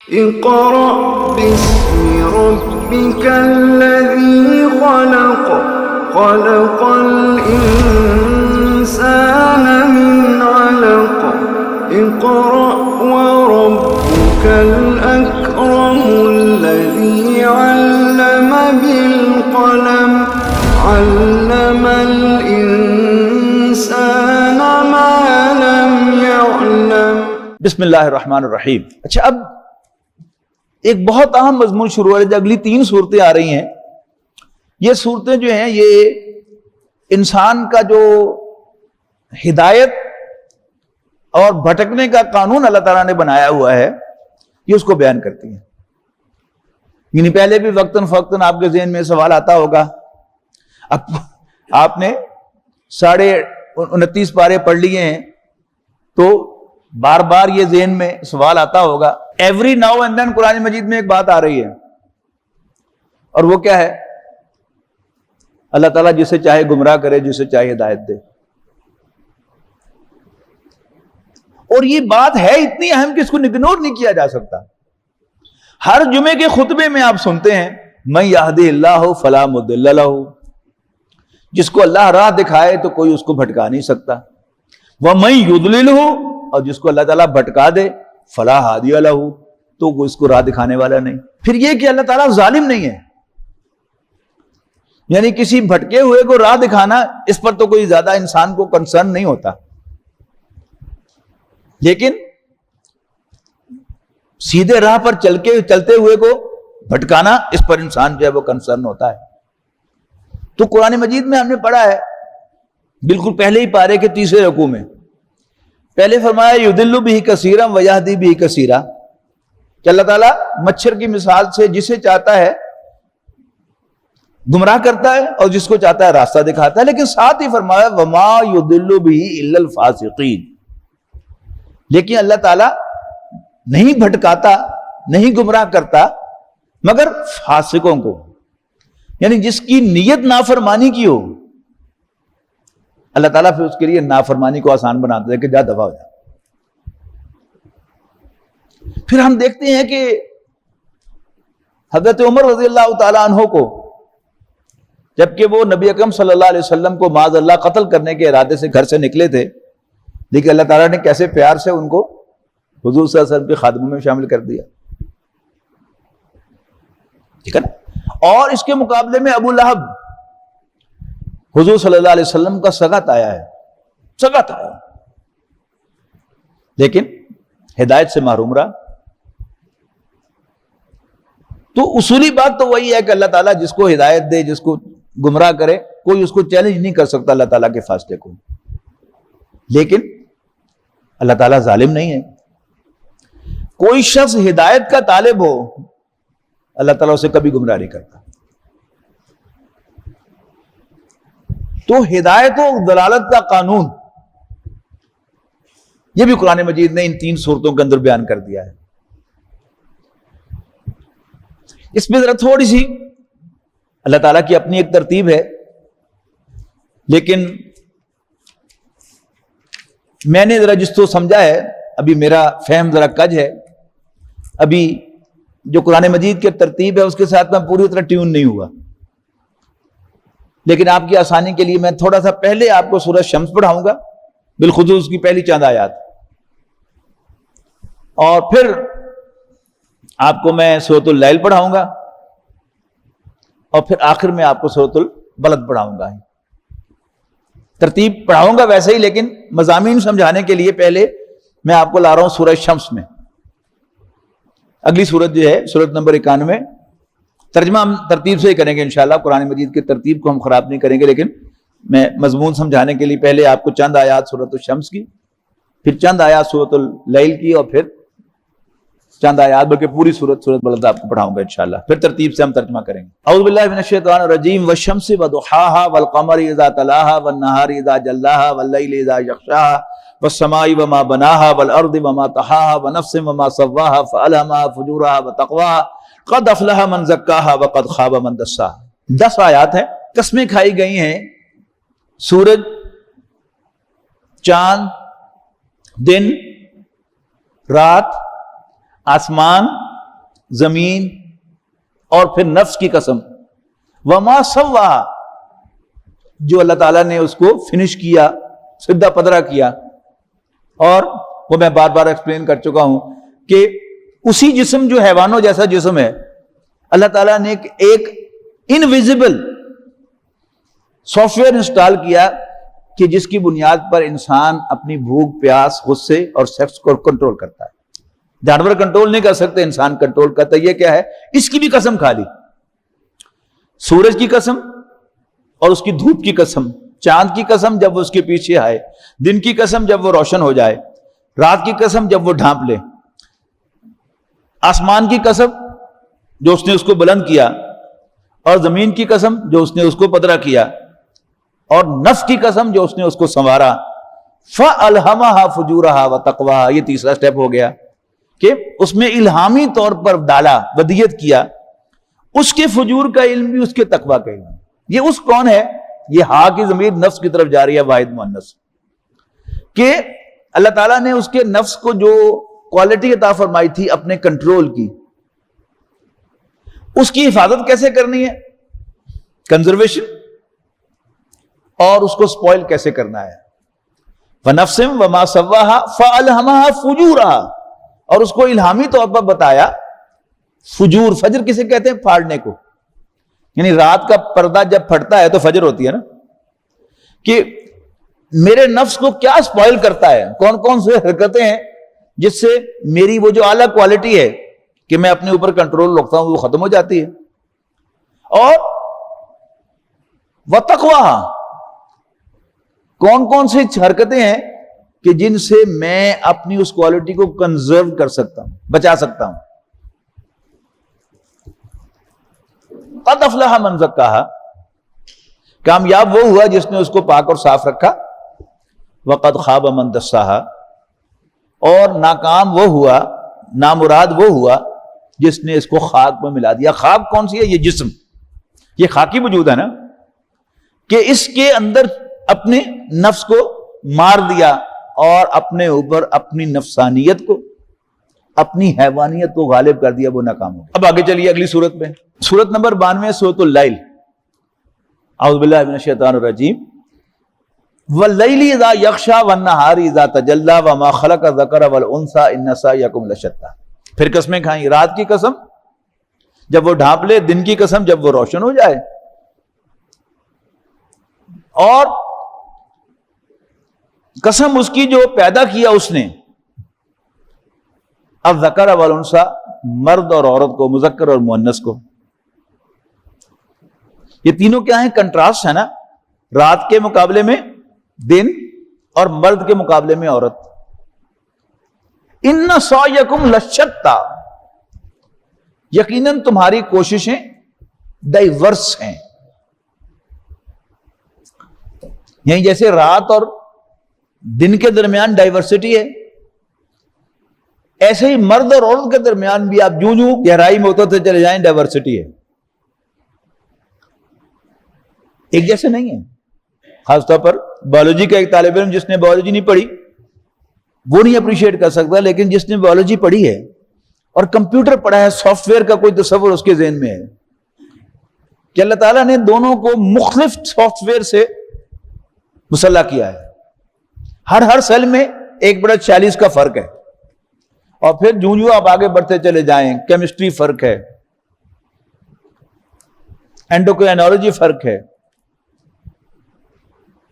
اقرأ باسم ربك الذي خلق خلق الإنسان من علق اقرأ وربك الأكرم الذي علم بالقلم علم الإنسان ما لم يعلم۔ بسم اللہ الرحمن الرحیم۔ اچھا، اب ایک بہت اہم مضمون شروع ہو رہا ہے۔ اگلی 3 صورتیں آ رہی ہیں، یہ صورتیں جو ہیں یہ انسان کا جو ہدایت اور بھٹکنے کا قانون اللہ تعالیٰ نے بنایا ہوا ہے یہ اس کو بیان کرتی ہیں۔ یعنی پہلے بھی وقتاً فوقتاً آپ کے ذہن میں سوال آتا ہوگا، اب آپ نے 29.5 پارے پڑھ لیے ہیں تو بار بار یہ ذہن میں سوال آتا ہوگا۔ ایوری ناؤ اینڈ دین قرآن مجید میں ایک بات آ رہی ہے، اور وہ کیا ہے؟ اللہ تعالیٰ جسے چاہے گمراہ کرے، جسے چاہے ہدایت دے۔ اور یہ بات ہے اتنی اہم کہ اس کو اگنور نہیں کیا جا سکتا۔ ہر جمعے کے خطبے میں آپ سنتے ہیں من یہدہ اللہ فلا مضل لہ، جس کو اللہ راہ دکھائے تو کوئی اس کو بھٹکا نہیں سکتا، ومن یضللہ، اور جس کو اللہ تعالیٰ بھٹکا دے فلا ہادی لہ، تو وہ اس کو راہ دکھانے والا نہیں۔ پھر یہ کہ اللہ تعالیٰ ظالم نہیں ہے، یعنی کسی بھٹکے ہوئے کو راہ دکھانا، اس پر تو کوئی زیادہ انسان کو کنسرن نہیں ہوتا، لیکن سیدھے راہ پر چلتے ہوئے کو بھٹکانا، اس پر انسان جو ہے وہ کنسرن ہوتا ہے۔ تو قرآن مجید میں ہم نے پڑھا ہے بالکل پہلے ہی پارے کے 3 رکوع میں، پہلے فرمایا یضل بہ کثیرا ویہدی بہ کثیرا، کہ اللہ تعالیٰ مچھر کی مثال سے جسے چاہتا ہے گمراہ کرتا ہے اور جس کو چاہتا ہے راستہ دکھاتا ہے، لیکن ساتھ ہی فرمایا وما یضل بہ الا الفاسقین، لیکن اللہ تعالیٰ نہیں بھٹکاتا، نہیں گمراہ کرتا مگر فاسقوں کو، یعنی جس کی نیت نافرمانی کی ہو، اللہ تعالیٰ پھر اس کے لیے نافرمانی کو آسان بناتا ہے کہ جا دفع ہو جا۔ پھر ہم دیکھتے ہیں کہ حضرت عمر رضی اللہ تعالیٰ عنہ کو، جبکہ وہ نبی اکرم صلی اللہ علیہ وسلم کو معاذ اللہ قتل کرنے کے ارادے سے گھر سے نکلے تھے، لیکن اللہ تعالیٰ نے کیسے پیار سے ان کو حضور صلی اللہ علیہ وسلم کے خادموں میں شامل کر دیا، ٹھیک ہے نا۔ اور اس کے مقابلے میں ابو لہب حضور صلی اللہ علیہ وسلم کا سگا آیا ہے، سگا آیا، لیکن ہدایت سے محروم رہا۔ تو اصولی بات تو وہی ہے کہ اللہ تعالیٰ جس کو ہدایت دے، جس کو گمراہ کرے، کوئی اس کو چیلنج نہیں کر سکتا اللہ تعالیٰ کے فیصلے کو، لیکن اللہ تعالیٰ ظالم نہیں ہے۔ کوئی شخص ہدایت کا طالب ہو، اللہ تعالیٰ اسے کبھی گمراہ نہیں کرتا۔ تو ہدایت و دلالت کا قانون یہ بھی قرآن مجید نے ان 3 صورتوں کے اندر بیان کر دیا ہے۔ اس میں ذرا تھوڑی سی اللہ تعالیٰ کی اپنی ایک ترتیب ہے، لیکن میں نے ذرا جس کو سمجھا ہے، ابھی میرا فہم ذرا کج ہے، ابھی جو قرآن مجید کی ترتیب ہے اس کے ساتھ میں پوری طرح ٹیون نہیں ہوا، لیکن آپ کی آسانی کے لیے میں تھوڑا سا پہلے آپ کو سورۃ شمس پڑھاؤں گا، بالخصوص کی پہلی چند آیات، اور پھر آپ کو میں سورۃ اللیل پڑھاؤں گا، اور پھر آخر میں آپ کو سورۃ البلد پڑھاؤں گا۔ ترتیب پڑھاؤں گا ویسے ہی، لیکن مضامین سمجھانے کے لیے پہلے میں آپ کو لا رہا ہوں سورۃ شمس میں۔ اگلی سورت جو ہے سورت نمبر 91، ترجمہ ہم ترتیب سے ہی کریں گے انشاءاللہ، قرآن مجید کی ترتیب کو ہم خراب نہیں کریں گے، لیکن میں مضمون سمجھانے کے لیے پہلے آپ کو چند آیات سورۃ الشمس کی، پھر چند آیات سورۃ اللیل کی، اور پھر چند آیات بلکہ پوری سورت بلد آپ کو پڑھاؤں گا انشاءاللہ، پھر ترتیب سے ہم ترجمہ کریں گے۔ اعوذ باللہ من الشیطان الرجیم، والشمس وضحاہا والقمر اذا تلاہا والنہار اذا جلاہا واللیل اذا یغشاہا والسماء وما بناہا والارض وما طحاہا ونفس وما سواہا فالہمہا فجورہا وتقواہا قد افلح من زکاہا وقد خاب من دساہا۔ 10 آیات ہیں، قسمیں کھائی گئی ہیں سورج، چاند، دن، رات، آسمان زمین اور پھر نفس کی قسم، وما سوا، جو اللہ تعالیٰ نے اس کو فنش کیا، سدھا پدرا کیا. اور وہ میں بار بار ایکسپلین کر چکا ہوں کہ اسی جسم جو حیوانوں جیسا جسم ہے، اللہ تعالیٰ نے ایک انویزیبل سافٹ ویئر انسٹال کیا کہ جس کی بنیاد پر انسان اپنی بھوک، پیاس، غصے اور سیکس کو کنٹرول کرتا ہے. جانور کنٹرول نہیں کر سکتے، انسان کنٹرول کرتا ہے. یہ کیا ہے؟ اس کی بھی قسم کھا لی. سورج کی قسم اور اس کی دھوپ کی قسم، چاند کی قسم جب وہ اس کے پیچھے آئے، دن کی قسم جب وہ روشن ہو جائے، رات کی قسم جب وہ ڈھانپ لے، آسمان کی قسم جو اس نے اس کو بلند کیا، اور زمین کی قسم جو اس نے اس کو پدرا کیا، اور نفس کی قسم جو اس نے اس کو سنوارا. فَأَلْهَمَهَا فُجُورَهَا وَتَقْوَاهَا، یہ تیسرا سٹیپ ہو گیا کہ اس میں الہامی طور پر ڈالا، ودیت کیا. اس کے فجور کا علم بھی اس کے تقویٰ کا علم. یہ اس کون ہے؟ یہ ہا کی ضمیر نفس کی طرف جا رہی ہے، واحد مؤنث، کہ اللہ تعالیٰ نے اس کے نفس کو جو کوالٹی عطا فرمائی تھی اپنے کنٹرول کی، اس کی حفاظت کیسے کرنی ہے، کنزرویشن، اور اس کو سپوائل کیسے کرنا ہے. وَنَفْسٍ وَمَا سَوَّاهَا فَأَلْهَمَهَا فُجُورَهَا، اور اس کو الہامی طور پر بتایا. فجور، فجر کسے کہتے ہیں؟ پھاڑنے کو. یعنی رات کا پردہ جب پھٹتا ہے تو فجر ہوتی ہے نا، کہ میرے نفس کو کیا سپوائل کرتا ہے، کون کون سے حرکتیں ہیں جس سے میری وہ جو اعلیٰ کوالٹی ہے کہ میں اپنے اوپر کنٹرول رکھتا ہوں وہ ختم ہو جاتی ہے. اور وَتَقْوَاهَا، کون کون سی حرکتیں ہیں کہ جن سے میں اپنی اس کوالٹی کو کنزرو کر سکتا ہوں، بچا سکتا ہوں. قد افلح من زکاہا، کامیاب وہ ہوا جس نے اس کو پاک اور صاف رکھا. وقد خاب من دساہا، اور ناکام وہ ہوا، نامراد وہ ہوا جس نے اس کو خاک میں ملا دیا. خاک کون سی ہے؟ یہ جسم، یہ خاکی وجود ہے نا، کہ اس کے اندر اپنے نفس کو مار دیا اور اپنے اوپر اپنی نفسانیت کو، اپنی حیوانیت کو غالب کر دیا، وہ ناکام ہو گیا. اب آگے چلیے اگلی سورت میں، سورت نمبر 92، سورۃ اللیل. اعوذ باللہ من الشیطان الرجیم. واللیل اذا یغشی والنہار اذا تجلی وما خلق الذکر والانثی ان سعیکم لشتی. پھر قسمیں کھائیں، رات کی قسم جب وہ ڈھانپ لے، دن کی قسم جب وہ روشن ہو جائے، اور قسم اس کی جو پیدا کیا اس نے، الذکر والانثی، مرد اور عورت کو، مذکر اور مؤنث کو. یہ تینوں کیا ہیں؟ کنٹراسٹ ہے نا، رات کے مقابلے میں دن اور مرد کے مقابلے میں عورت. ان سعیکم لشتی، یقیناً تمہاری کوششیں ڈائیورس ہیں. یعنی جیسے رات اور دن کے درمیان ڈائیورسٹی ہے، ایسے ہی مرد اور عورت کے درمیان بھی آپ جوں جوں گہرائی میں ہوتے چلے جائیں ڈائیورسٹی ہے. ایک جیسے نہیں ہے. خاص طور پر بایولوجی کا ایک طالب علم جس نے بایولوجی نہیں پڑھی وہ نہیں اپریشیٹ کر سکتا، لیکن جس نے بایولوجی پڑھی ہے اور کمپیوٹر پڑھا ہے، سافٹ ویئر کا کوئی تصور اس کے ذہن میں ہے کہ اللہ تعالیٰ نے دونوں کو مختلف سافٹ ویئر سے مسلح کیا ہے. ہر سیل میں 1/46 کا فرق ہے، اور پھر جوں جوں آپ آگے بڑھتے چلے جائیں، کیمسٹری فرق ہے، اینڈوکرائنالوجی فرق ہے،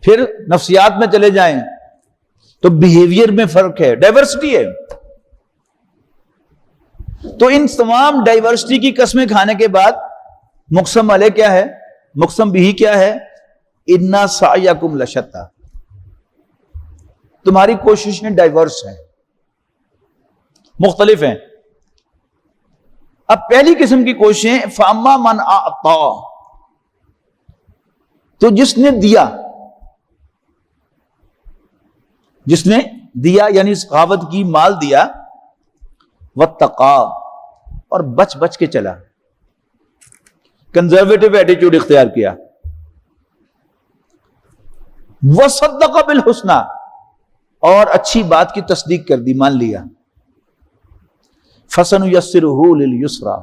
پھر نفسیات میں چلے جائیں تو بیہیویئر میں فرق ہے، ڈائیورسٹی ہے. تو ان تمام ڈائیورسٹی کی قسمیں کھانے کے بعد مقسم علیہ کیا ہے؟ مقسم بھی کیا ہے؟ اِنَّ سَعْيَكُمْ لَشَتَّىٰ، تمہاری کوششیں ڈائیورس ہیں، مختلف ہیں. اب پہلی قسم کی کوششیں، فَأَمَّا مَنْ أَعْطَىٰ، تو جس نے دیا، جس نے دیا یعنی سخاوت کی، مال دیا، وَاتَّقَىٰ، اور بچ بچ کے چلا، کنزرویٹو ایٹیچیوڈ اختیار کیا، وَصَدَّقَ بِالْحُسْنَىٰ، اور اچھی بات کی تصدیق کر دی، مان لیا. فَسَنُيَسِّرُهُ لِلْيُسْرَى،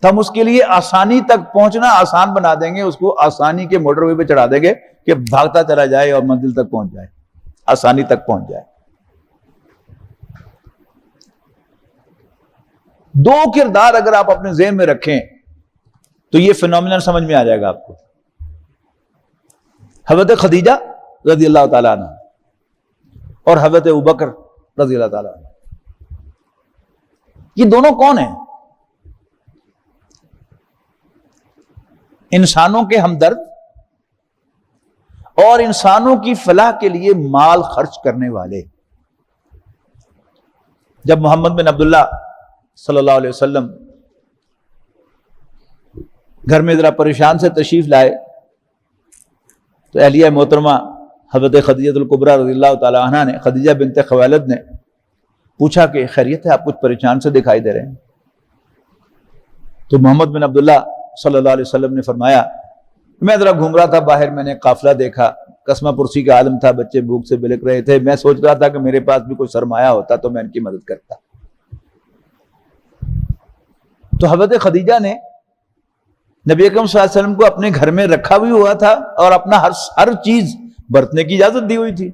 تو ہم اس کے لیے آسانی تک پہنچنا آسان بنا دیں گے، اس کو آسانی کے موٹر وے پہ چڑھا دیں گے کہ بھاگتا چلا جائے اور منزل تک پہنچ جائے، آسانی تک پہنچ جائے۔ دو کردار اگر آپ اپنے ذہن میں رکھیں تو یہ فینومینل سمجھ میں آ جائے گا آپ کو۔ حضرت خدیجہ رضی اللہ تعالیٰ عنہ اور حضرت ابوبکر رضی اللہ تعالیٰ عنہ، یہ دونوں کون ہیں؟ انسانوں کے ہمدرد اور انسانوں کی فلاح کے لیے مال خرچ کرنے والے۔ جب محمد بن عبداللہ صلی اللہ علیہ وسلم گھر میں ذرا پریشان سے تشریف لائے تو اہلیہ محترمہ حضرت خدیجہ الکبریٰ رضی اللہ تعالی عنہا نے، خدیجہ بنت خویلد نے پوچھا کہ خیریت ہے، آپ کچھ پریشان سے دکھائی دے رہے ہیں؟ تو محمد بن عبداللہ صلی اللہ علیہ وسلم نے فرمایا، میں ذرا گھوم رہا تھا باہر، میں نے قافلہ دیکھا، قسمہ پرسی کا عالم تھا، بچے بھوک سے بلک رہے تھے، میں سوچ رہا تھا کہ میرے پاس بھی کوئی سرمایہ ہوتا تو میں ان کی مدد کرتا۔ تو حضرت خدیجہ نے نبی اکرم صلی اللہ علیہ وسلم کو اپنے گھر میں رکھا بھی ہوا تھا اور اپنا ہر چیز برتنے کی اجازت دی ہوئی تھی،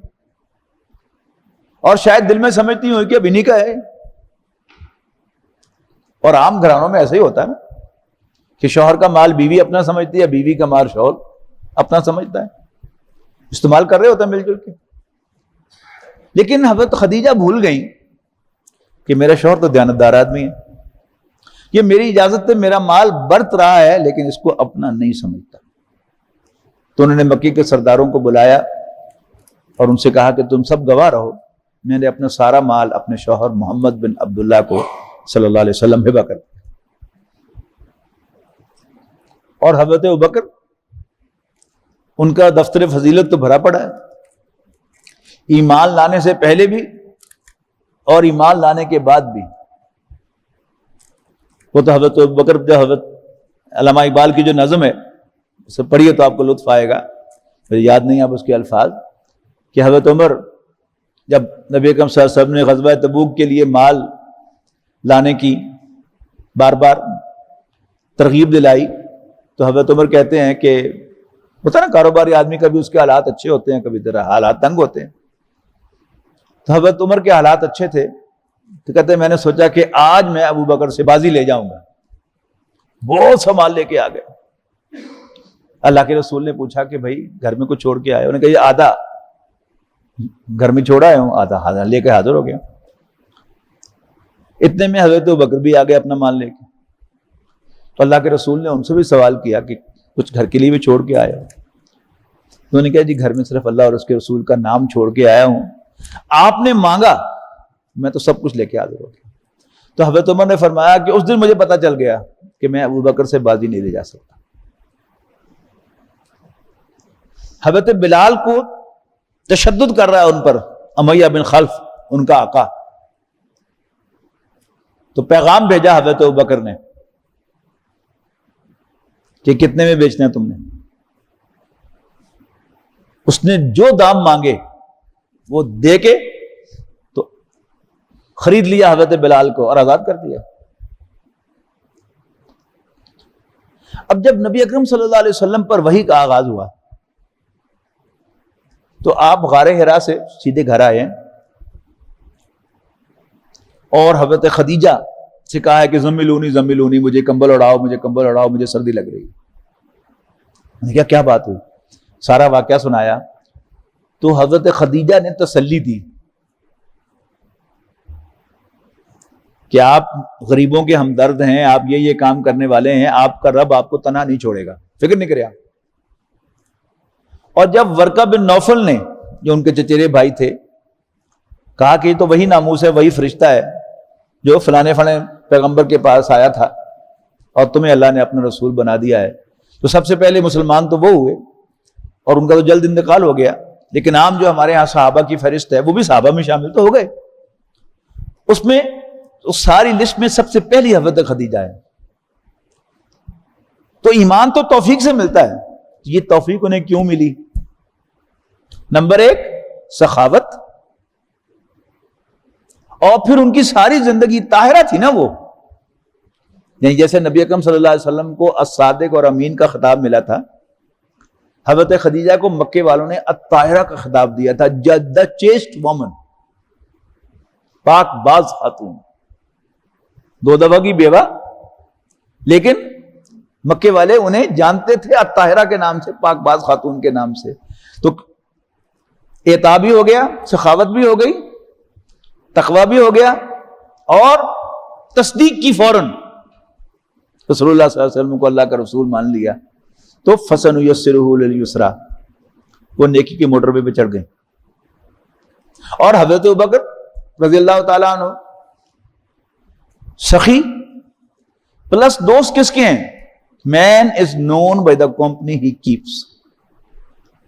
اور شاید دل میں سمجھتی ہوئی کہ اب انہی کا ہے۔ اور عام گھرانوں میں ایسا ہی ہوتا ہے نا کہ شوہر کا مال بیوی اپنا سمجھتی ہے، بیوی کا مال شوہر اپنا سمجھتا ہے، استعمال کر رہے ہوتے ہیں مل جل کے۔ لیکن حضرت خدیجہ بھول گئیں کہ میرا شوہر تو دیانتدار آدمی ہے، یہ میری اجازت سے میرا مال برت رہا ہے لیکن اس کو اپنا نہیں سمجھتا۔ تو انہوں نے مکی کے سرداروں کو بلایا اور ان سے کہا کہ تم سب گواہ رہو، میں نے اپنا سارا مال اپنے شوہر محمد بن عبداللہ کو صلی اللہ علیہ وسلم ہبہ کر دیا۔ اور حضرت ابوبکر، ان کا دفتر فضیلت تو بھرا پڑا ہے، ایمان لانے سے پہلے بھی اور ایمان لانے کے بعد بھی۔ وہ تو حضرت ابوبکر، جو حضرت علامہ اقبال کی جو نظم ہے اسے پڑھیے تو آپ کو لطف آئے گا، پھر یاد نہیں آپ اس کے الفاظ، کہ حضرت عمر جب نبی اکرم صلی اللہ علیہ وسلم نے غزوہ تبوک کے لیے مال لانے کی بار بار ترغیب دلائی تو حضرت عمر کہتے ہیں کہ ہوتا نا کاروباری آدمی، کبھی اس کے حالات اچھے ہوتے ہیں کبھی ذرا حالات تنگ ہوتے ہیں۔ تو حضرت عمر کے حالات اچھے تھے تو کہتے ہیں میں نے سوچا کہ آج میں ابو بکر سے بازی لے جاؤں گا، بہت سا مال لے کے آ گئے۔ اللہ کے رسول نے پوچھا کہ بھائی گھر میں کچھ چھوڑ کے آئے؟ انہوں نے کہا یہ آدھا گھر میں چھوڑا ہے ہوں، آدھا لے کے حاضر ہو گیا۔ اتنے میں حضرت ابوبکر بھی آ گئے اپنا مال لے کے۔ تو اللہ کے رسول نے ان سے بھی سوال کیا کہ کچھ گھر کے لیے بھی چھوڑ کے آیا ہو؟ انہوں نے کہا جی گھر میں صرف اللہ اور اس کے رسول کا نام چھوڑ کے آیا ہوں، آپ نے مانگا میں تو سب کچھ لے کے حاضر ہو گیا۔ تو حضرت عمر نے فرمایا کہ اس دن مجھے پتا چل گیا کہ میں ابوبکر سے بازی نہیں لے جا سکتا۔ حضرت بلال کو تشدد کر رہا ہے ان پر امیہ بن خلف، ان کا آقا، تو پیغام بھیجا حضرت ابوبکر نے کہ کتنے میں بیچنا ہے تم نے؟ اس نے جو دام مانگے وہ دے کے تو خرید لیا حضرت بلال کو اور آزاد کر دیا۔ اب جب نبی اکرم صلی اللہ علیہ وسلم پر وحی کا آغاز ہوا تو آپ غار حرا سے سیدھے گھر آئے ہیں اور حضرت خدیجہ سے کہا ہے کہ زملونی زملونی، مجھے کمبل اڑاؤ، مجھے کمبل اڑاؤ، مجھے سردی لگ رہی ہے۔ میں نے کہا کیا بات ہوئی؟ سارا واقعہ سنایا تو حضرت خدیجہ نے تسلی دی کہ آپ غریبوں کے ہمدرد ہیں، آپ یہ کام کرنے والے ہیں، آپ کا رب آپ کو تنہا نہیں چھوڑے گا، فکر نہیں کرے آپ۔ اور جب ورقہ بن نوفل نے، جو ان کے چچیرے بھائی تھے، کہا کہ یہ تو وہی ناموس ہے، وہی فرشتہ ہے جو فلانے پیغمبر کے پاس آیا تھا اور تمہیں اللہ نے اپنا رسول بنا دیا ہے، تو سب سے پہلے مسلمان تو وہ ہوئے اور ان کا تو جلد انتقال ہو گیا، لیکن عام جو ہمارے ہاں صحابہ کی فہرست ہے وہ بھی صحابہ میں شامل تو ہو گئے۔ اس میں اس ساری لسٹ میں سب سے پہلی حضرت خدیجہ ہے۔ تو ایمان تو توفیق سے ملتا ہے، یہ توفیق انہیں کیوں ملی؟ نمبر 1 سخاوت، اور پھر ان کی ساری زندگی طاہرہ تھی نا وہ، یعنی جیسے نبی اکرم صلی اللہ علیہ وسلم کو الصادق اور امین کا خطاب ملا تھا، حضرت خدیجہ کو مکے والوں نے الطاہرہ کا خطاب دیا تھا، the chaste woman، پاک باز خاتون، 2 دفعہ کی بیوہ، لیکن مکے والے انہیں جانتے تھے الطاہرہ کے نام سے، پاک باز خاتون کے نام سے۔ تو اعطا بھی ہو گیا، سخاوت بھی ہو گئی، تقوی بھی ہو گیا، اور تصدیق کی فوراً رسول اللہ صلی اللہ علیہ وسلم کو اللہ کا رسول مان لیا، تو فَسَنُيَسِّرُهُ لِلْيُسْرَىٰ، وہ نیکی کے موٹر پہ چڑھ گئے۔ اور حضرت ابوبکر رضی اللہ تعالیٰ عنہ سخی پلس دوست کس کے ہیں؟ Man is known by the company he keeps.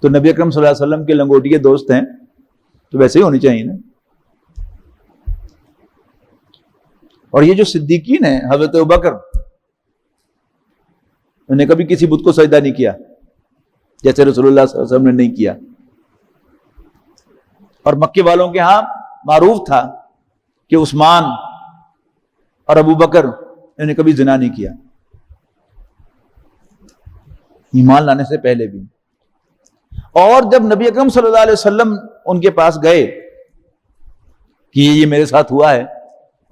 تو نبی اکرم صلی اللہ علیہ وسلم کے لنگوٹیے دوست ہیں تو ویسے ہی ہونی چاہیے نا۔ اور یہ جو صدیقین ہیں، حضرت ابوبکر، انہوں نے کبھی کسی بت کو سجدہ نہیں کیا جیسے رسول اللہ صلی اللہ علیہ وسلم نے نہیں کیا، اور مکے والوں کے ہاں معروف تھا کہ عثمان اور ابوبکر انہوں نے کبھی زنا نہیں کیا، ایمان لانے سے پہلے بھی۔ اور جب نبی اکرم صلی اللہ علیہ وسلم ان کے پاس گئے کہ یہ میرے ساتھ ہوا ہے،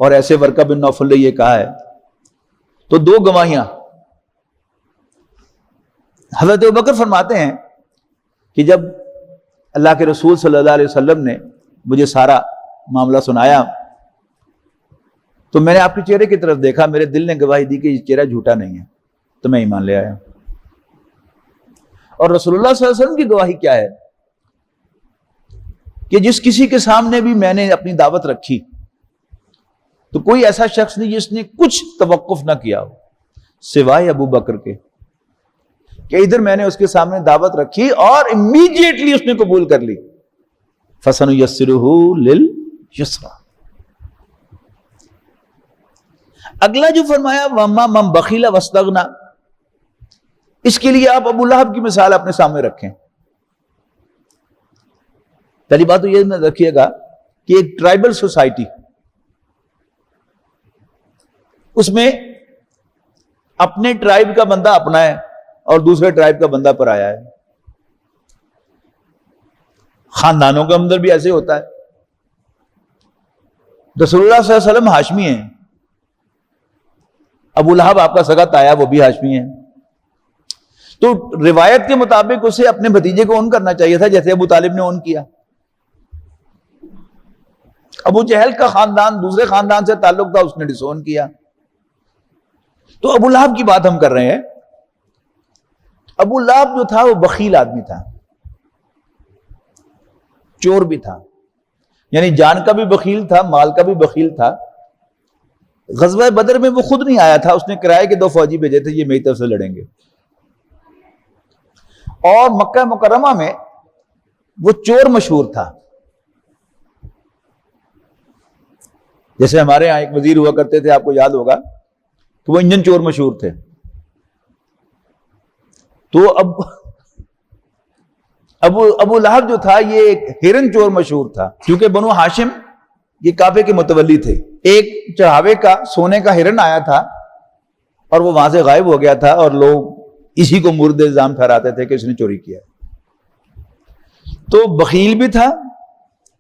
اور ایسے ورقہ بن نوفل نے یہ کہا ہے، تو 2 گواہیاں۔ حضرت ابوبکر فرماتے ہیں کہ جب اللہ کے رسول صلی اللہ علیہ وسلم نے مجھے سارا معاملہ سنایا تو میں نے آپ کے چہرے کی طرف دیکھا، میرے دل نے گواہی دی کہ یہ چہرہ جھوٹا نہیں ہے، تو میں ایمان لے آیا۔ اور رسول اللہ صلی اللہ علیہ وسلم کی گواہی کیا ہے کہ جس کسی کے سامنے بھی میں نے اپنی دعوت رکھی تو کوئی ایسا شخص نہیں جس نے کچھ توقف نہ کیا ہو سوائے ابو بکر کے، کہ ادھر میں نے اس کے سامنے دعوت رکھی اور امیڈیٹلی اس نے قبول کر لی۔ فَسَنُيَسِّرُهُ لِلْيُسْرَىٰ۔ اگلا جو فرمایا وَأَمَّا مَنْ بَخِلَ وَاسْتَغْنَىٰ، اس کے لیے آپ ابو لہب کی مثال اپنے سامنے رکھیں۔ پہلی بات تو یہ میں رکھیے گا کہ ایک ٹرائبل سوسائٹی، اس میں اپنے ٹرائب کا بندہ اپنا ہے اور دوسرے ٹرائب کا بندہ پرایا ہے۔ خاندانوں کے اندر بھی ایسے ہوتا ہے۔ رسول اللہ صلی اللہ علیہ وسلم ہاشمی ہیں، ابو لہب آپ کا سگا تایا وہ بھی ہاشمی ہیں، تو روایت کے مطابق اسے اپنے بھتیجے کو اون کرنا چاہیے تھا جیسے ابو طالب نے اون کیا۔ ابو جہل کا خاندان دوسرے خاندان سے تعلق تھا، اس نے ڈس اون کیا۔ تو ابو لہب کی بات ہم کر رہے ہیں۔ ابو لہب جو تھا وہ بخیل آدمی تھا، چور بھی تھا، یعنی جان کا بھی بخیل تھا، مال کا بھی بخیل تھا۔ غزوہ بدر میں وہ خود نہیں آیا تھا، اس نے کرائے کے 2 فوجی بھیجے تھے، یہ میری طرف سے لڑیں گے۔ اور مکہ مکرمہ میں وہ چور مشہور تھا، جیسے ہمارے ہاں ایک وزیر ہوا کرتے تھے، آپ کو یاد ہوگا کہ وہ انجن چور مشہور تھے۔ تو ابو لہب جو تھا یہ ایک ہرن چور مشہور تھا، کیونکہ بنو ہاشم یہ کعبے کے متولی تھے۔ ایک چڑھاوے کا سونے کا ہرن آیا تھا اور وہ وہاں سے غائب ہو گیا تھا، اور لوگ اسی کو مرد الزام ٹھہراتے تھے کہ اس نے چوری کیا۔ تو بخیل بھی تھا،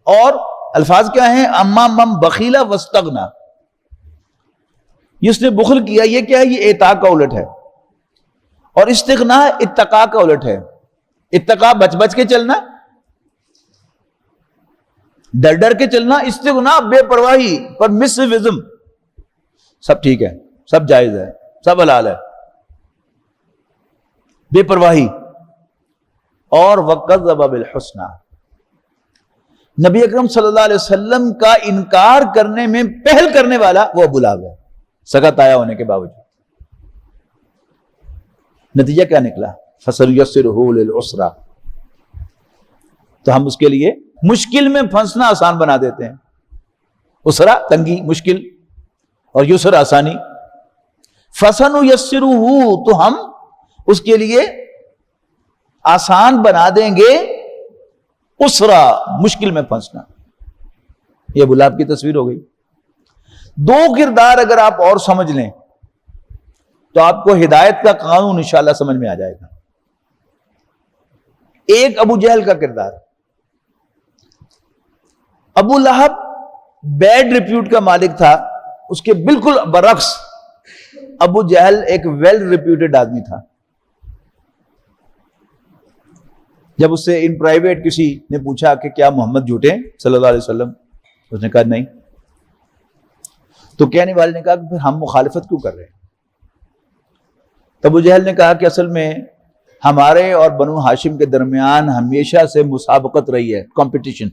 اور الفاظ کیا ہیں؟ اما من بخیلا واستغنا، جس نے بخل کیا، یہ کیا ہے؟ یہ اعطاء کا الٹ ہے، اور استغنا اتقاء کا الٹ ہے۔ اتقاء بچ بچ کے چلنا، ڈر ڈر کے چلنا، استغنا بے پرواہی، پرمیسیوزم، سب ٹھیک ہے، سب جائز ہے، سب حلال ہے، بے پرواہی۔ اور وَكَذَّبَ بِالْحُسْنَىٰ، نبی اکرم صلی اللہ علیہ وسلم کا انکار کرنے میں پہل کرنے والا وہ ابو لہب ہے، سگا تایا ہونے کے باوجود۔ نتیجہ کیا نکلا؟ فَسَنُيَسِّرُهُ لِلْعُسْرَىٰ، تو ہم اس کے لیے مشکل میں پھنسنا آسان بنا دیتے ہیں۔ اسرا تنگی، مشکل، اور یسر آسانی۔ فَسَنُيَسِّرُهُ، تو ہم اس کے لیے آسان بنا دیں گے اسرا، مشکل میں پھنسنا۔ یہ ابو لہب کی تصویر ہو گئی۔ دو کردار اگر آپ اور سمجھ لیں تو آپ کو ہدایت کا قانون انشاءاللہ سمجھ میں آ جائے گا. ایک ابو جہل کا کردار. ابو لہب بیڈ ریپیوٹ کا مالک تھا، اس کے بالکل برعکس ابو جہل ایک ویل ریپیوٹڈ آدمی تھا. جب اس سے ان پرائیویٹ کسی نے پوچھا کہ کیا محمد جھوٹے ہیں صلی اللہ علیہ وسلم، اس نے کہا نہیں. تو کہنے والے نے کہا کہ پھر ہم مخالفت کیوں کر رہے ہیں؟ تو ابو جہل نے کہا کہ اصل میں ہمارے اور بنو ہاشم کے درمیان ہمیشہ سے مسابقت رہی ہے، کمپٹیشن.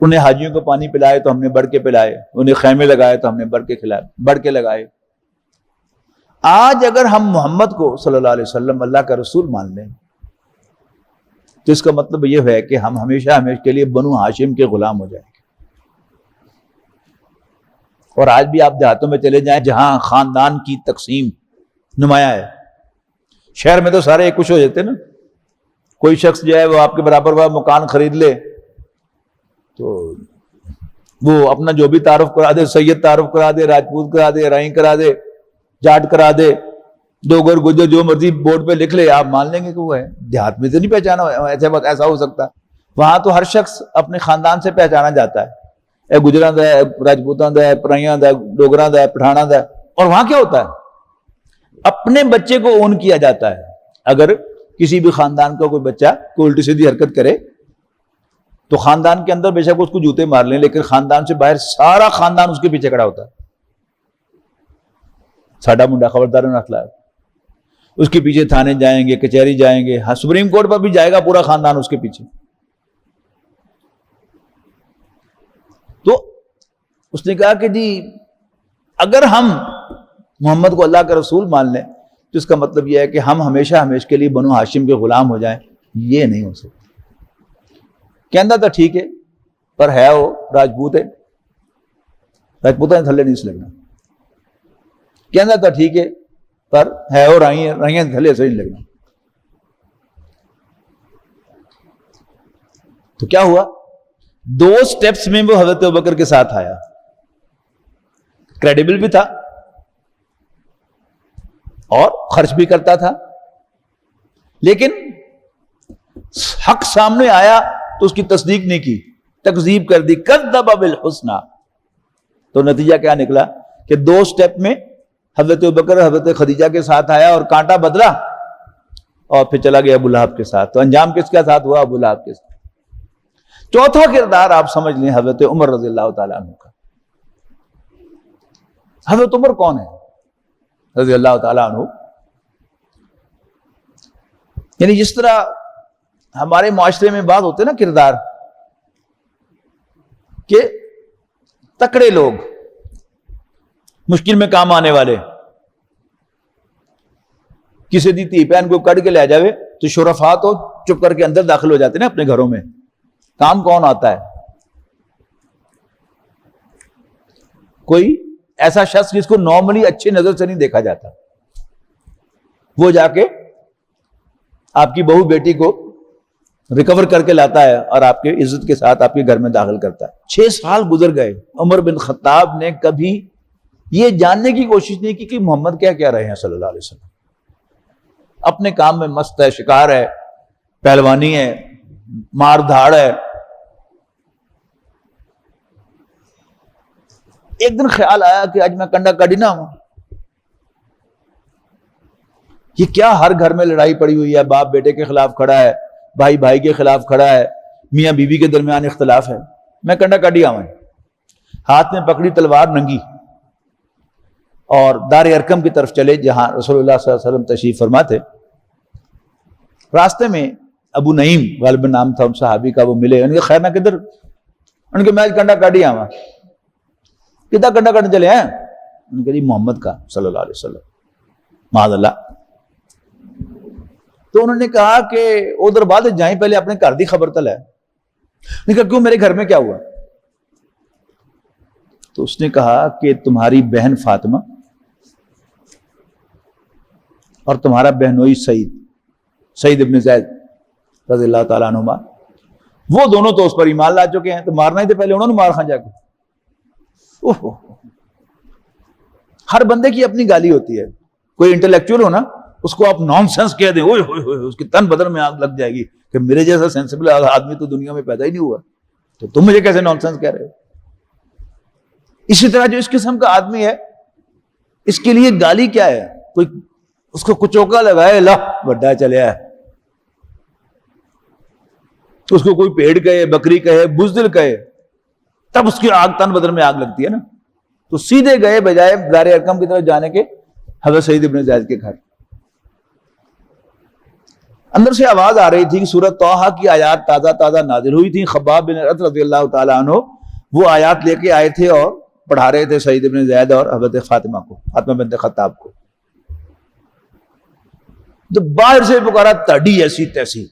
انہیں حاجیوں کو پانی پلائے تو ہم نے بڑھ کے پلائے، انہیں خیمے لگائے تو ہم نے بڑھ کے لگائے. آج اگر ہم محمد کو صلی اللہ علیہ وسلم اللہ کا رسول مان لیں تو اس کا مطلب یہ ہے کہ ہم ہمیشہ کے لیے بنو ہاشم کے غلام ہو جائیں گے. اور آج بھی آپ دیہاتوں میں چلے جائیں جہاں خاندان کی تقسیم نمایاں ہے. شہر میں تو سارے ایک کچھ ہو جاتے نا. کوئی شخص جو ہے وہ آپ کے برابر وہ مکان خرید لے تو وہ اپنا جو بھی تعارف کرا دے، سید تعارف کرا دے، راجپوت کرا دے، رائی کرا دے، جاٹ کرا دے، ڈوگر گجر جو مرضی بورڈ پہ لکھ لے، آپ مان لیں گے کہ وہ ہے. دیہات میں تو نہیں پہچانا ایسا ہو سکتا. وہاں تو ہر شخص اپنے خاندان سے پہچانا جاتا ہے، اے گجراں دا ہے، راجپوتاں دا ہے، پرائیاں دا ہے، ڈوگراں دا ہے، پٹھاناں دا ہے. اور وہاں کیا ہوتا ہے؟ اپنے بچے کو اون کیا جاتا ہے. اگر کسی بھی خاندان کا کوئی بچہ کوئی الٹی سیدھی حرکت کرے تو خاندان کے اندر بے شک اس کو جوتے مار لیں، لیکن خاندان سے باہر سارا خاندان اس کے پیچھے کھڑا ہوتا ہے. ساڈا منڈا خبردار نہ اخلاق، اس کے پیچھے تھانے جائیں گے، کچہری جائیں گے، سپریم کورٹ پر بھی جائے گا پورا خاندان اس کے پیچھے. تو اس نے کہا کہ جی اگر ہم محمد کو اللہ کا رسول مان لیں تو اس کا مطلب یہ ہے کہ ہم ہمیشہ کے لیے بنو ہاشم کے غلام ہو جائیں. یہ نہیں ہو سکتا. کہنا تھا ٹھیک ہے پر ہے وہ راجپوت ہے، راجپوتوں نے تھلے نہیں سے لگنا. کہنا تھا ٹھیک ہے پر ہے وہ رائیاں تھلے سے نہیں لگنا. تو کیا ہوا؟ 2 سٹیپس میں وہ حضرت ابوبکر کے ساتھ آیا. کریڈیبل بھی تھا اور خرچ بھی کرتا تھا، لیکن حق سامنے آیا تو اس کی تصدیق نہیں کی، تکذیب کر دی. کذب بالحسنی. تو نتیجہ کیا نکلا کہ 2 سٹیپ میں حضرت ابوبکر حضرت خدیجہ کے ساتھ آیا اور کانٹا بدلا اور پھر چلا گیا ابو لہب کے ساتھ. تو انجام کس کے ساتھ ہوا؟ ابو لہب کے ساتھ. چوتھا کردار آپ سمجھ لیں حضرت عمر رضی اللہ تعالیٰ عنہ کا. حضرت عمر کون ہے رضی اللہ تعالیٰ عنہ؟ یعنی جس طرح ہمارے معاشرے میں بات ہوتے نا کردار کہ تکڑے لوگ، مشکل میں کام آنے والے، کسی دی تھی پہن کو کٹ کے لے جاوے تو شرفا تو چپ کر کے اندر داخل ہو جاتے نا اپنے گھروں میں. کام کون آتا ہے؟ کوئی ایسا شخص جس کو نارملی اچھی نظر سے نہیں دیکھا جاتا، وہ جا کے آپ کی بہو بیٹی کو ریکور کر کے لاتا ہے اور آپ کے عزت کے ساتھ آپ کے گھر میں داخل کرتا ہے. 6 سال گزر گئے. عمر بن خطاب نے کبھی یہ جاننے کی کوشش نہیں کی کہ محمد کیا رہے ہیں صلی اللہ علیہ وسلم. اپنے کام میں مست ہے، شکار ہے، پہلوانی ہے، مار دھاڑ ہے. ایک دن خیال آیا کہ آج میں کنڈا کاڈی نہ ہوں. یہ کیا ہر گھر میں لڑائی پڑی ہوئی ہے، باپ بیٹے کے خلاف کھڑا ہے، بھائی بھائی کے خلاف کھڑا ہے، میاں بیوی کے درمیان اختلاف ہے، میں کنڈا کاڈی آؤں. ہاتھ میں پکڑی تلوار ننگی اور دار ارقم کی طرف چلے جہاں رسول اللہ صلی اللہ علیہ وسلم تشریف فرما تھے. راستے میں ابو نعیم غالباً نام تھا ان صحابی کا، وہ ملے. ان کے خیر نہ کدھر؟ ان کے میں کنڈا کاڈی آواں. کدھر کنڈا کاٹنے چلے ہیں؟ ان کے لیے محمد کا صلی اللہ علیہ وسلم. معاذ اللہ. تو انہوں نے کہا کہ ادھر بعد جائیں، پہلے اپنے گھر دی خبر تل ہے. نے کہا کیوں، میرے گھر میں کیا ہوا؟ تو اس نے کہا کہ تمہاری بہن فاطمہ اور تمہارا بہنوئی سعید ابن زید رضی اللہ تعالیٰ عنہما، وہ دونوں تو اس پر ایمان لا چکے ہیں، تو مارنا ہی تھے پہلے انہوں نے مار کھا جا کے. ہر بندے کی اپنی گالی ہوتی ہے. کوئی انٹلیکچوئل ہو نا, اس کو آپ نان سینس کہہ دیں, اس کی تن بدن میں آگ لگ جائے گی کہ میرے جیسا سینسیبل آدمی تو دنیا میں پیدا ہی نہیں ہوا, تو تم مجھے کیسے نان سینس کہہ رہے ہو. اسی طرح جو اس قسم کا آدمی ہے, اس کے لیے گالی کیا ہے؟ کوئی اس کو کچوکا لگائے, لا بڑا چلیا ہے, اس کو کوئی پیڑ کہے, بکری کہے, بزدل کہے, تب اس کی آگ تن بدن میں آگ لگتی ہے نا. تو سیدھے گئے بجائے غار ارقم کی طرف جانے کے حضرت سعید ابن زید کے گھر. اندر سے آواز آ رہی تھی کہ سورۃ طٰہٰ کی آیات تازہ تازہ نازل ہوئی تھی. خباب بن ارت رضی اللہ تعالیٰ عنہ وہ آیات لے کے آئے تھے اور پڑھا رہے تھے سعید ابن زید اور حضرت فاطمہ کو, فاطمہ بنت خطاب کو. تو باہر سے پکارا تڑی ایسی تیسی.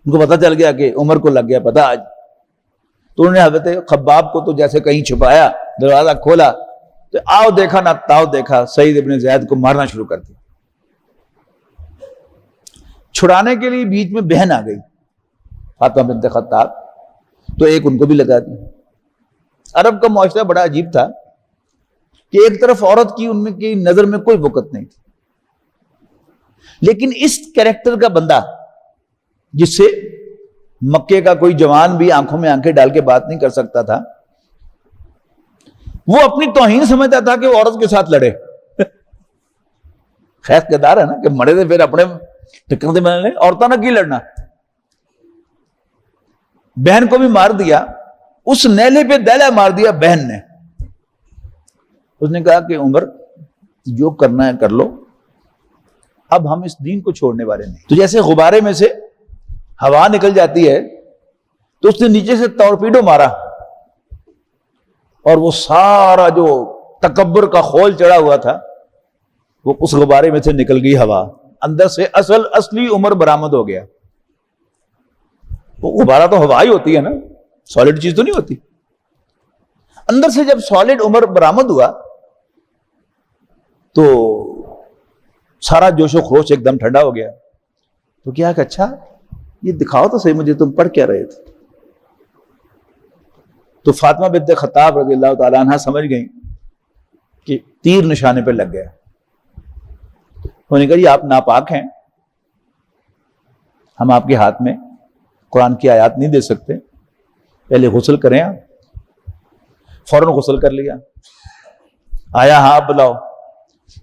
ان کو پتہ چل گیا کہ عمر کو لگ گیا پتہ آج. تو انہوں نے حضرت خباب کو تو جیسے کہیں چھپایا, دروازہ کھولا تو آؤ دیکھا نہ تاؤ دیکھا, سعید ابن زید کو مارنا شروع کر دیا. چھڑانے کے لیے بیچ میں بہن آ گئی فاطمہ بنت خطاب, تو ایک ان کو بھی لگا دی. عرب کا معاشرہ بڑا عجیب تھا کہ ایک طرف عورت کی ان کی نظر میں کوئی وقت نہیں تھی, لیکن اس کیریکٹر کا بندہ جس سے مکے کا کوئی جوان بھی آنکھوں میں آنکھیں ڈال کے بات نہیں کر سکتا تھا, وہ اپنی توہین سمجھتا تھا کہ وہ عورت کے ساتھ لڑے. خیر کردار ہے نا کہ مرے تھے پھر اپنے ٹکر دے میں عورتوں نے کی لڑنا. بہن کو بھی مار دیا, اس نیلے پہ دیلا مار دیا بہن نے. اس نے کہا کہ عمر جو کرنا ہے کر لو, اب ہم اس دین کو چھوڑنے والے نہیں. تو جیسے غبارے میں سے ہوا نکل جاتی ہے, تو اس نے نیچے سے ٹورپیڈو مارا اور وہ سارا جو تکبر کا خول چڑھا ہوا تھا وہ اس غبارے میں سے نکل گئی ہوا. اندر سے اصلی عمر برآمد ہو گیا. وہ غبارہ تو ہوا ہی ہوتی ہے نا, سالڈ چیز تو نہیں ہوتی. اندر سے جب سالڈ عمر برآمد ہوا تو سارا جوش و خروش ایک دم ٹھنڈا ہو گیا. تو کیا کہ اچھا یہ دکھاؤ تو صحیح مجھے تم پڑھ کیا رہے تھے. تو فاطمہ بنت خطاب رضی اللہ تعالیٰ عنہ سمجھ گئیں کہ تیر نشانے پہ لگ گیا. انہوں نے کہا یہ آپ ناپاک ہیں, ہم آپ کے ہاتھ میں قرآن کی آیات نہیں دے سکتے, پہلے غسل کریں آپ. فوراً غسل کر لیا. آیا ہاں بلاؤ.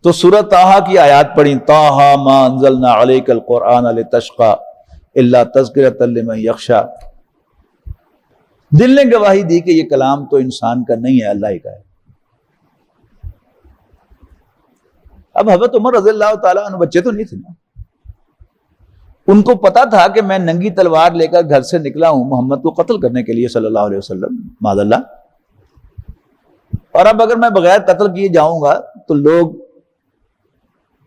تو سورۃ طٰہٰ کی آیات پڑھی, طٰہٰ ما انزلنا علیک القرآن لتشقی الا تذکرۃ لمن یخشی. دل نے گواہی دی کہ یہ کلام تو انسان کا نہیں ہے, اللہ ہی کا ہے. اب حضرت عمر رضی اللہ تعالیٰ عنہ بچے تو نہیں تھے نا, ان کو پتا تھا کہ میں ننگی تلوار لے کر گھر سے نکلا ہوں محمد کو قتل کرنے کے لیے صلی اللہ علیہ وسلم, معاذ اللہ. اور اب اگر میں بغیر قتل کیے جاؤں گا تو لوگ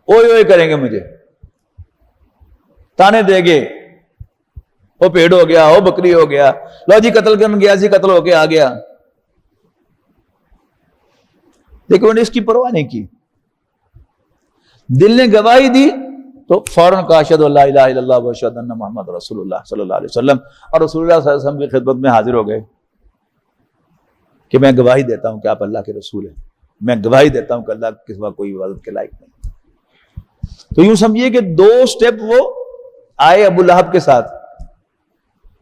اوئے اوئے کریں گے, مجھے تانے دے گے, وہ پیڑ ہو گیا, وہ بکری ہو گیا, لو جی قتل کرنے گیا جی, قتل ہو کے آ گیا. لیکن انہوں نے اس کی پرواہ نہیں کی. دل نے گواہی دی تو فوراً کہا اشہد ان لا الہ الا اللہ و اشہد ان محمد رسول اللہ صلی اللہ علیہ وسلم. اور رسول اللہ صلی اللہ علیہ وسلم کی خدمت میں حاضر ہو گئے کہ میں گواہی دیتا ہوں کہ آپ اللہ کے رسول ہیں, میں گواہی دیتا ہوں کہ اللہ کے سوا کوئی عبادت کے لائق نہیں. تو یوں سمجھیے کہ 2 سٹیپ وہ آئے ابو لہب کے ساتھ,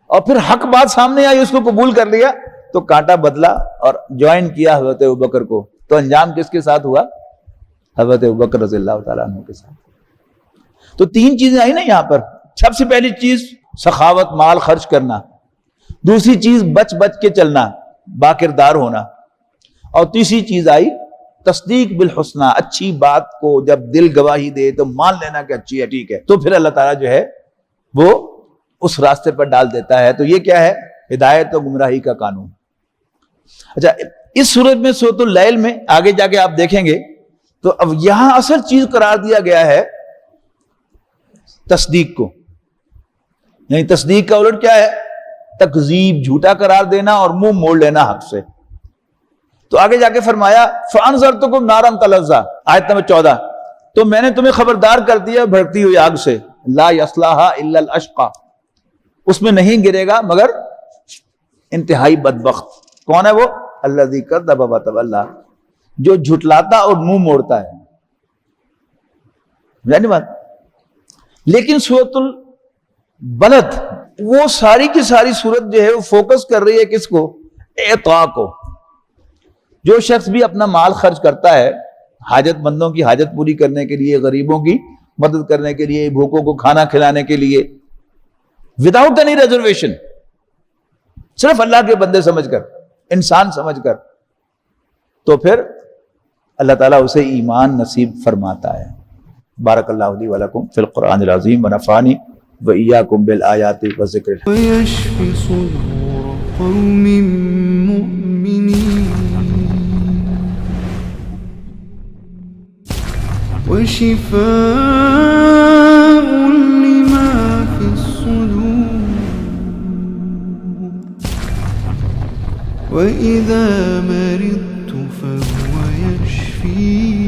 اور پھر حق بات سامنے آئی, اس کو قبول کر لیا تو کانٹا بدلا اور جوائن کیا حضرت ابوبکر کو. تو انجام کس کے ساتھ ہوا؟ حضرت ابوبکر رضی اللہ تعالیٰ عنہ کے ساتھ. تو 3 چیزیں آئی نا یہاں پر. سب سے پہلی چیز سخاوت, مال خرچ کرنا. دوسری چیز بچ بچ کے چلنا, باکردار ہونا. اور تیسری چیز آئی تصدیق بالحسنہ, اچھی بات کو جب دل گواہی دے تو مان لینا کہ اچھی ہے, ٹھیک ہے, تو پھر اللہ تعالیٰ جو ہے وہ اس راستے پر ڈال دیتا ہے. تو یہ کیا ہے؟ ہدایت و گمراہی کا قانون. اچھا, اس صورت میں سورۃ اللیل میں آگے جا کے آپ دیکھیں گے تو اب یہاں اصل چیز قرار دیا گیا ہے تصدیق کو. یعنی تصدیق کا الٹ کیا ہے؟ تکذیب, جھوٹا قرار دینا اور منہ موڑ لینا حق سے. تو آگے جا کے فرمایا فَأَنذَرْتُكُمْ نَارًا تَلَظَّىٰ, آیت نمبر 14, تو میں نے تمہیں خبردار کر دیا بھڑکتی ہوئی آگ سے, لا يَصْلَاهَا إِلَّا الْأَشْقَى, اس میں نہیں گرے گا مگر انتہائی بدبخت. کون ہے وہ؟ الذی کذب وتولی، جو جھٹلاتا اور منہ موڑتا ہے. جانی بات. لیکن سورۃ البلد وہ ساری کی ساری سورت جو ہے وہ فوکس کر رہی ہے کس کو؟ اعطاء کو. جو شخص بھی اپنا مال خرچ کرتا ہے حاجت مندوں کی حاجت پوری کرنے کے لیے، غریبوں کی مدد کرنے کے لیے، بھوکوں کو کھانا کھلانے کے لیے، وداؤٹ اینی ریزرویشن، صرف اللہ کے بندے سمجھ کر، انسان سمجھ کر، تو پھر اللہ تعالیٰ اسے ایمان نصیب فرماتا ہے. بارک اللہ لی ولکم فی القرآن العظیم ونفعنی وإیاکم بالآیات والذکر الحکیم. ويشفي صدور قوم مؤمنين وشفاء لما في الصدور وإذا مرضت فهو يشفين